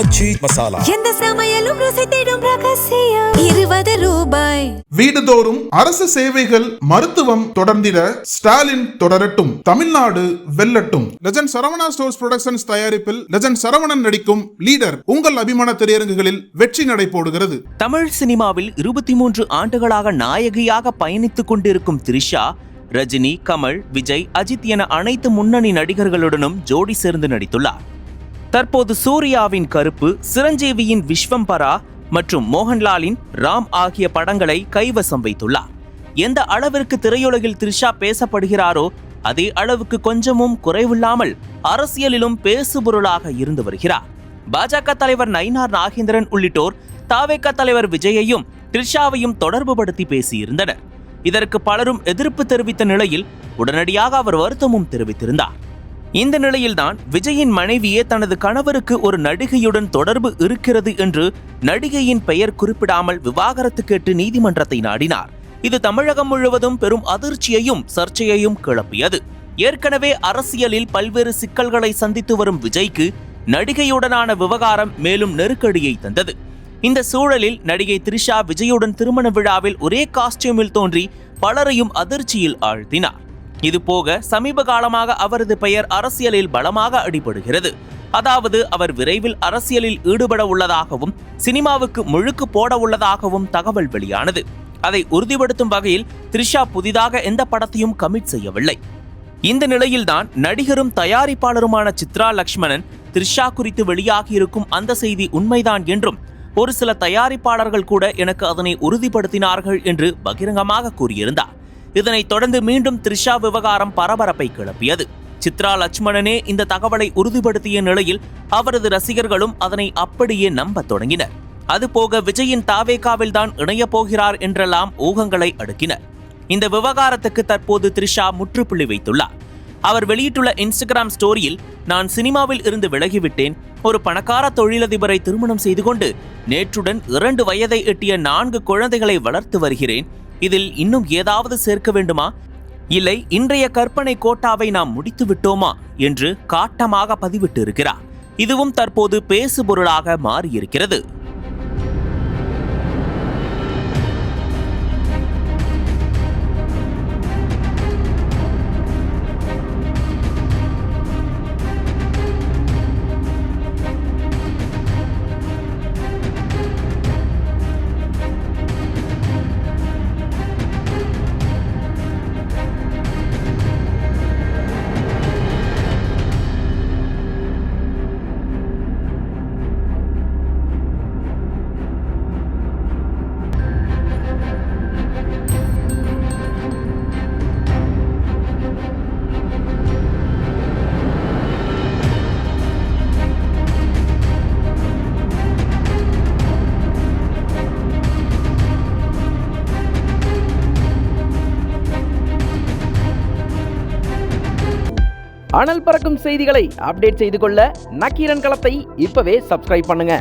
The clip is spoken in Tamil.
ஆச்சி மசாலா. எந்த சமையலும் ருசி தேடும் ரகசியம் 20 ரூபாய். வீடுதோறும் அரசு சேவைகள் மருத்துவம் தொடர்ந்திட ஸ்டாலின் தொடரட்டும், தமிழ்நாடு வெல்லட்டும். லெஜண்ட் சரவணா ஸ்டோர்ஸ் புரொடக்ஷன்ஸ் தயாரிப்பில் லெஜண்ட் சரவணன் நடிக்கும் லீடர் உங்கள் அபிமான திரையரங்குகளில் வெற்றி நடை போடுகிறது. தமிழ் சினிமாவில் 23 ஆண்டுகளாக நாயகியாக பயணித்துக் கொண்டிருக்கும் த்ரிஷா ரஜினி, கமல், விஜய், அஜித் என அனைத்து முன்னணி நடிகர்களுடனும் ஜோடி சேர்ந்து நடித்துள்ளார். தற்போது சூர்யாவின் கருப்பு, சிரஞ்சீவியின் விஸ்வம்பரா மற்றும் மோகன்லாலின் ராம் ஆகிய படங்களை கைவசம் வைத்துள்ளார். எந்த அளவிற்கு திரையுலகில் த்ரிஷா பேசப்படுகிறாரோ அதே அளவுக்கு கொஞ்சமும் குறைவில்லாமல் அரசியலிலும் பேசுபொருளாக இருந்து வருகிறார். பாஜக தலைவர் நயினார் நாகேந்திரன் உள்ளிட்டோர் தாவேக தலைவர் விஜயையும் த்ரிஷாவையும் தொடர்பு படுத்தி பேசியிருந்தனர். இதற்கு பலரும் எதிர்ப்பு தெரிவித்த நிலையில் உடனடியாக அவர் வருத்தமும் தெரிவித்திருந்தார். இந்த நிலையில்தான் விஜயின் மனைவியே தனது கணவருக்கு ஒரு நடிகையுடன் தொடர்பு இருக்கிறது என்று நடிகையின் பெயர் குறிப்பிடாமல் விவாகரத்து கேட்டு நீதிமன்றத்தை நாடினார். இது தமிழகம் முழுவதும் பெரும் அதிர்ச்சியையும் சர்ச்சையையும் கிளப்பியது. ஏற்கனவே அரசியலில் பல்வேறு சிக்கல்களை சந்தித்து வரும் விஜய்க்கு நடிகையுடனான விவகாரம் மேலும் நெருக்கடியை தந்தது. இந்த சூழலில் நடிகை த்ரிஷா விஜயுடன் திருமண விழாவில் ஒரே காஸ்டியூமில் தோன்றி பலரையும் அதிர்ச்சியில் ஆழ்த்தினார். இதுபோக சமீப காலமாக அவரது பெயர் அரசியலில் பலமாக அடிபடுகிறது. அதாவது அவர் விரைவில் அரசியலில் ஈடுபட உள்ளதாகவும் சினிமாவுக்கு முழுக்கு போட உள்ளதாகவும் தகவல் வெளியானது. அதை உறுதிப்படுத்தும் வகையில் த்ரிஷா புதிதாக எந்த படத்தையும் கமிட் செய்யவில்லை. இந்த நிலையில்தான் நடிகரும் தயாரிப்பாளருமான சித்ரா லக்ஷ்மணன் த்ரிஷா குறித்து வெளியாகியிருக்கும் அந்த செய்தி உண்மைதான் என்றும் ஒரு சில தயாரிப்பாளர்கள் கூட எனக்கு அதனை உறுதிப்படுத்தினார்கள் என்று பகிரங்கமாக கூறியிருந்தார். இதனைத் தொடர்ந்து மீண்டும் த்ரிஷா விவகாரம் பரபரப்பை கிளப்பியது. சித்ரா லட்சுமணனே இந்த தகவலை உறுதிப்படுத்திய நிலையில் அவரது ரசிகர்களும் அதனை அப்படியே நம்ப தொடங்கினர். அதுபோக விஜயின் தாவேகாவில் தான் இணையப் போகிறார் என்றெல்லாம் ஊகங்களை அடுக்கினர். இந்த விவகாரத்துக்கு தற்போது த்ரிஷா முற்றுப்புள்ளி வைத்துள்ளார். அவர் வெளியிட்டுள்ள இன்ஸ்டாகிராம் ஸ்டோரியில், நான் சினிமாவில் இருந்து விலகிவிட்டேன். ஒரு பணக்கார தொழிலதிபரை திருமணம் செய்து கொண்டு நேற்றுடன் 2 வயதை எட்டிய 4 குழந்தைகளை வளர்த்து வருகிறேன். இதில் இன்னும் ஏதாவது சேர்க்க வேண்டுமா? இல்லை, இன்றைய கற்பனை கோட்டாவை நாம் முடித்து விட்டோமா என்று காட்டமாக பதிவிட்டு இருக்கிறார். இதுவும் தற்போது பேசுபொருளாக மாறியிருக்கிறது. அனல் பறக்கும் செய்திகளை அப்டேட் செய்து கொள்ள நக்கீரன் களத்தை இப்பவே சப்ஸ்கிரைப் பண்ணுங்க.